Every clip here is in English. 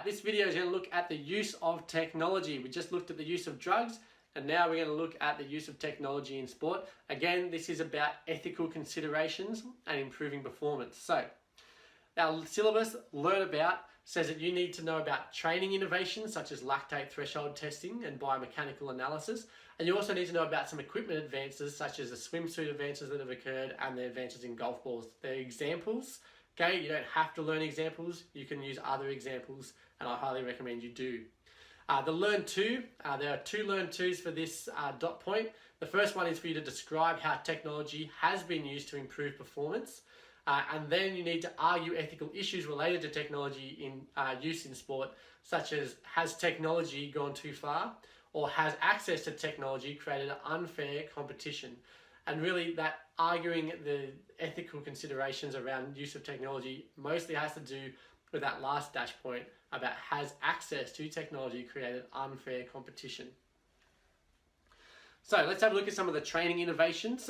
Alright, this video is going to look at the use of technology. We just looked at the use of drugs, and now we're going to look at the use of technology in sport. Again, this is about ethical considerations and improving performance. So, our syllabus, Learn About, says that you need to know about training innovations such as lactate threshold testing and biomechanical analysis. And you also need to know about some equipment advances such as the swimsuit advances that have occurred and the advances in golf balls. They're examples. Okay, you don't have to learn examples. You can use other examples, and I highly recommend you do. The Learn To, there are two Learn Tos for this dot point. The first one is for you to describe how technology has been used to improve performance. And then you need to argue ethical issues related to technology in use in sport, such as has technology gone too far, or has access to technology created an unfair competition? And really that arguing the ethical considerations around use of technology mostly has to do with that last dash point about has access to technology created unfair competition. So let's have a look at some of the training innovations.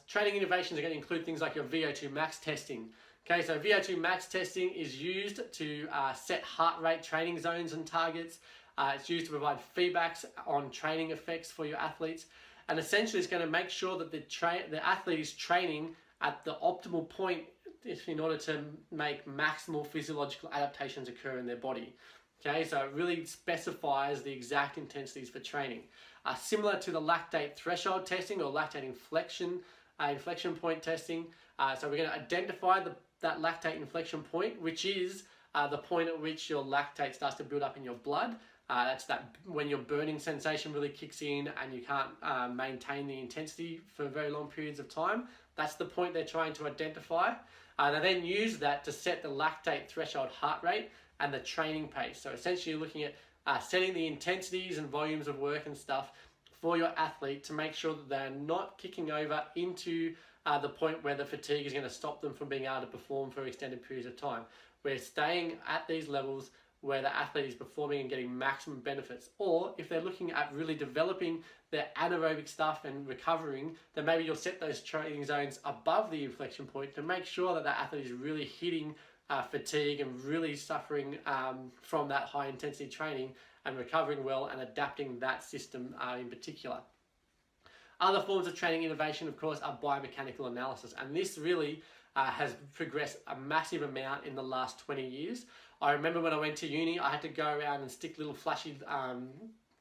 Training innovations are going to include things like your VO2 max testing. Okay, so VO2 max testing is used to set heart rate training zones and targets. It's used to provide feedbacks on training effects for your athletes. And essentially it's going to make sure that the athlete is training at the optimal point in order to make maximal physiological adaptations occur in their body. Okay, so it really specifies the exact intensities for training. Similar to the lactate threshold testing or lactate inflection point testing. So we're going to identify that lactate inflection point, which is the point at which your lactate starts to build up in your blood. That's when your burning sensation really kicks in and you can't maintain the intensity for very long periods of time. That's the point they're trying to identify. They then use that to set the lactate threshold heart rate and the training pace. So essentially you're looking at setting the intensities and volumes of work and stuff for your athlete to make sure that they're not kicking over into the point where the fatigue is going to stop them from being able to perform for extended periods of time. We're staying at these levels where the athlete is performing and getting maximum benefits. Or if they're looking at really developing their anaerobic stuff and recovering, then maybe you'll set those training zones above the inflection point to make sure that that athlete is really hitting fatigue and really suffering from that high intensity training and recovering well and adapting that system in particular. Other forms of training innovation, of course, are biomechanical analysis, and this really has progressed a massive amount in the last 20 years. I remember when I went to uni, I had to go around and stick little flashy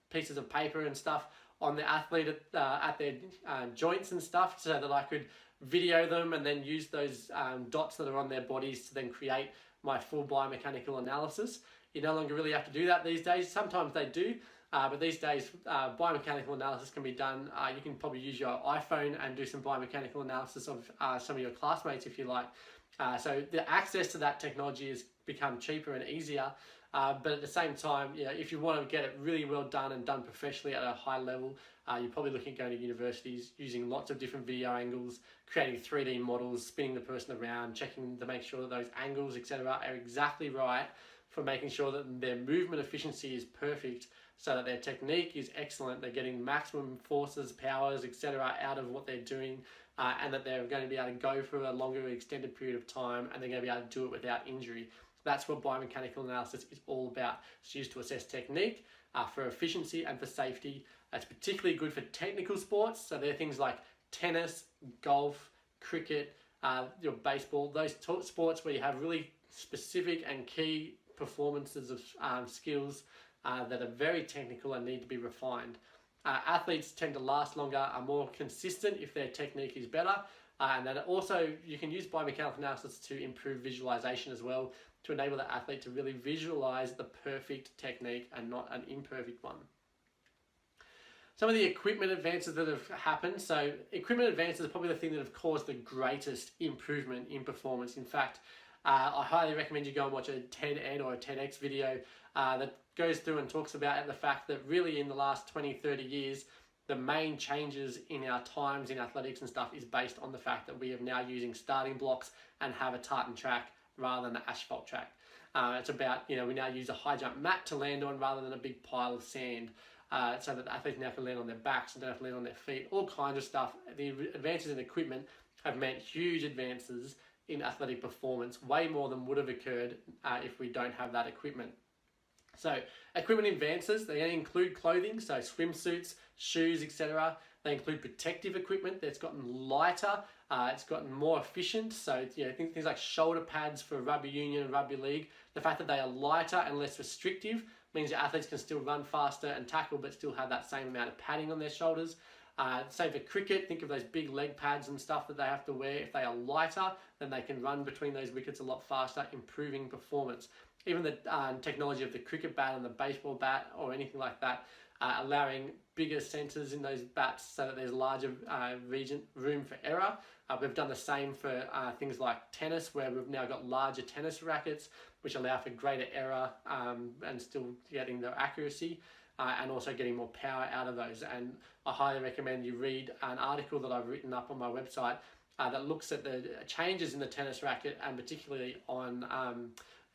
pieces of paper and stuff on the athlete at their joints and stuff so that I could video them and then use those dots that are on their bodies to then create my full biomechanical analysis. You no longer really have to do that these days. Sometimes they do, but these days biomechanical analysis can be done. You can probably use your iPhone and do some biomechanical analysis of some of your classmates if you like. So the access to that technology has become cheaper and easier, but at the same time, if you want to get it really well done and done professionally at a high level, you're probably looking at going to universities, using lots of different video angles, creating 3D models, spinning the person around, checking to make sure that those angles, etc., are exactly right for making sure that their movement efficiency is perfect so that their technique is excellent, they're getting maximum forces, powers, etc. out of what they're doing, and that they're going to be able to go for a longer extended period of time and they're going to be able to do it without injury. That's what biomechanical analysis is all about. It's used to assess technique, for efficiency and for safety. It's particularly good for technical sports, so they're things like tennis, golf, cricket, your baseball, those sports where you have really specific and key performances of skills that are very technical and need to be refined. Athletes tend to last longer, are more consistent if their technique is better, and then also you can use biomechanical analysis to improve visualization as well, to enable the athlete to really visualize the perfect technique and not an imperfect one. Some of the equipment advances that have happened. So equipment advances are probably the thing that have caused the greatest improvement in performance. In fact, I highly recommend you go and watch a TED-Ed or a TEDx video that goes through and talks about the fact that really in the last 20, 30 years, the main changes in our times in athletics and stuff is based on the fact that we are now using starting blocks and have a tartan track rather than an asphalt track. It's about, we now use a high jump mat to land on rather than a big pile of sand. So that the athletes now can land on their backs and don't have to land on their feet, all kinds of stuff. The advances in equipment have meant huge advances in athletic performance, way more than would have occurred if we don't have that equipment. So equipment advances, they include clothing, so swimsuits, shoes, etc. They include protective equipment that's gotten lighter, it's gotten more efficient. So things like shoulder pads for rugby union and rugby league. The fact that they are lighter and less restrictive means that athletes can still run faster and tackle, but still have that same amount of padding on their shoulders. Same for cricket, think of those big leg pads and stuff that they have to wear. If they are lighter, then they can run between those wickets a lot faster, improving performance. Even the technology of the cricket bat and the baseball bat or anything like that, allowing bigger centres in those bats so that there's larger room for error. We've done the same for things like tennis, where we've now got larger tennis rackets which allow for greater error and still getting the accuracy and also getting more power out of those. And I highly recommend you read an article that I've written up on my website that looks at the changes in the tennis racket, and particularly on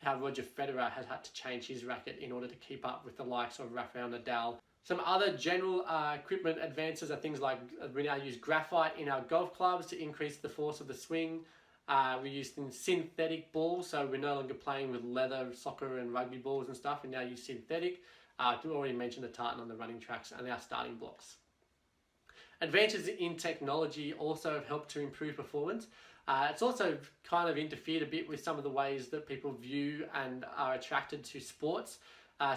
how Roger Federer has had to change his racket in order to keep up with the likes of Rafael Nadal. Some other general equipment advances are things like we now use graphite in our golf clubs to increase the force of the swing. We use synthetic balls, so we're no longer playing with leather soccer and rugby balls and stuff. We now use synthetic. We already mentioned the tartan on the running tracks and our starting blocks. Advances in technology also have helped to improve performance. It's also kind of interfered a bit with some of the ways that people view and are attracted to sports.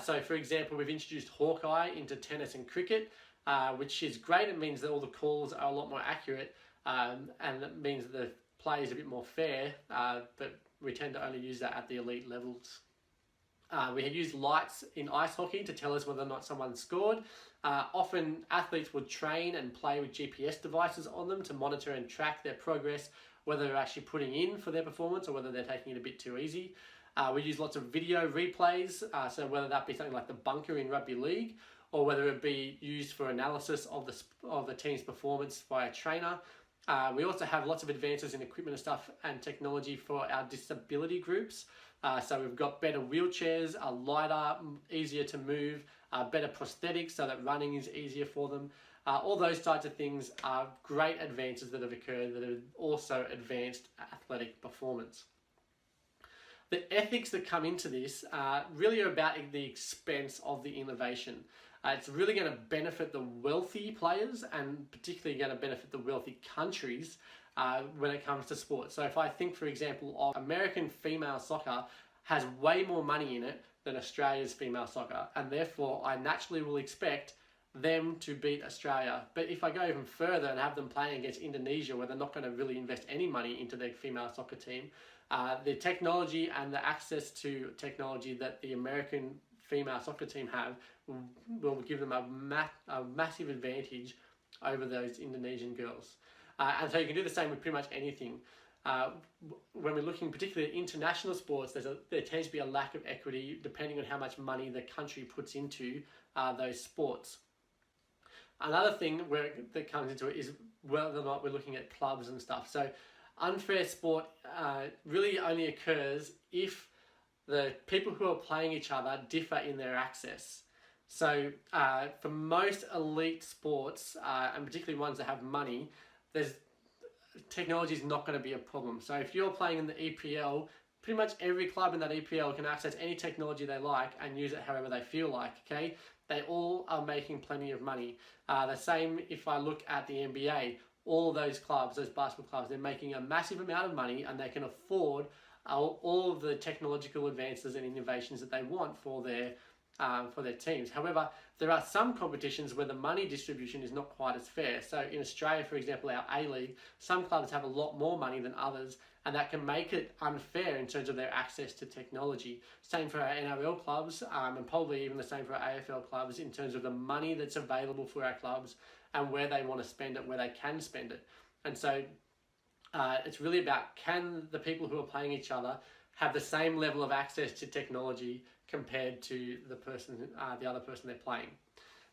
So for example, we've introduced Hawkeye into tennis and cricket, which is great. It means that all the calls are a lot more accurate, and it means that the play is a bit more fair, but we tend to only use that at the elite levels. We had used lights in ice hockey to tell us whether or not someone scored. Often athletes would train and play with GPS devices on them to monitor and track their progress, whether they're actually putting in for their performance or whether they're taking it a bit too easy. We use lots of video replays, so whether that be something like the bunker in rugby league, or whether it be used for analysis of the team's performance by a trainer. We also have lots of advances in equipment and stuff and technology for our disability groups. So we've got better wheelchairs, lighter, easier to move, better prosthetics so that running is easier for them. All those types of things are great advances that have occurred that have also advanced athletic performance. The ethics that come into this really are about the expense of the innovation. It's really going to benefit the wealthy players and particularly going to benefit the wealthy countries when it comes to sports. So if I think, for example, of American female soccer has way more money in it than Australia's female soccer, and therefore I naturally will expect them to beat Australia. But if I go even further and have them playing against Indonesia, where they're not going to really invest any money into their female soccer team, the technology and the access to technology that the American female soccer team have will give them a massive advantage over those Indonesian girls. And so you can do the same with pretty much anything. When we're looking particularly at international sports, there tends to be a lack of equity depending on how much money the country puts into those sports. Another thing that comes into it is whether or not we're looking at clubs and stuff. So unfair sport really only occurs if the people who are playing each other differ in their access. So for most elite sports, and particularly ones that have money, technology is not going to be a problem. So if you're playing in the EPL, pretty much every club in that EPL can access any technology they like and use it however they feel like, okay? They all are making plenty of money. The same if I look at the NBA, all those clubs, those basketball clubs, they're making a massive amount of money and they can afford all of the technological advances and innovations that they want for their teams. However, there are some competitions where the money distribution is not quite as fair. So in Australia, for example, our A-League, some clubs have a lot more money than others, and that can make it unfair in terms of their access to technology. Same for our NRL clubs, and probably even the same for our AFL clubs in terms of the money that's available for our clubs and where they want to spend it, where they can spend it. And so it's really about, can the people who are playing each other have the same level of access to technology compared to the other person they're playing.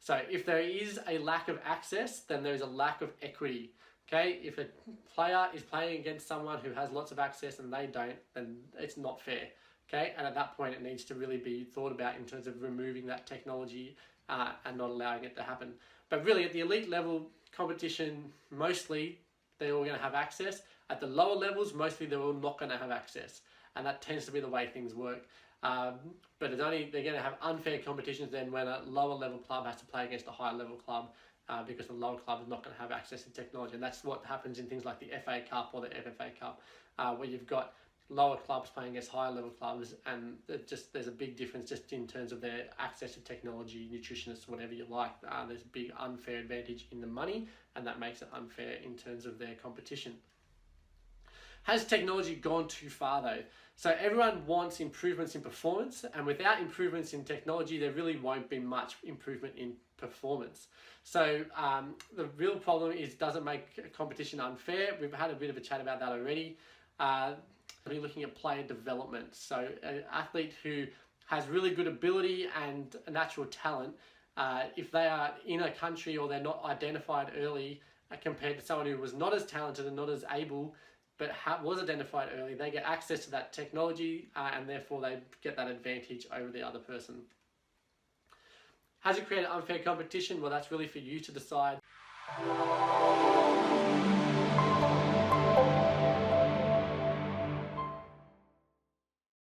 So if there is a lack of access, then there's a lack of equity. Okay, if a player is playing against someone who has lots of access and they don't, then it's not fair. Okay, and at that point it needs to really be thought about in terms of removing that technology and not allowing it to happen. But really at the elite level competition, mostly they're all going to have access. At the lower levels, mostly they're all not going to have access. And that tends to be the way things work. But they're going to have unfair competitions then when a lower level club has to play against a higher level club, because the lower club is not going to have access to technology. And that's what happens in things like the FA Cup or the FFA Cup, where you've got lower clubs playing against higher level clubs, and there's a big difference just in terms of their access to technology, nutritionists, whatever you like. There's a big unfair advantage in the money, and that makes it unfair in terms of their competition. Has technology gone too far though? So everyone wants improvements in performance, and without improvements in technology, there really won't be much improvement in performance. So the real problem is, does it make competition unfair? We've had a bit of a chat about that already. We're looking at player development. So an athlete who has really good ability and natural talent, if they are in a country or they're not identified early compared to someone who was not as talented and not as able, but was identified early, they get access to that technology, and therefore they get that advantage over the other person. Has it created unfair competition? Well, that's really for you to decide.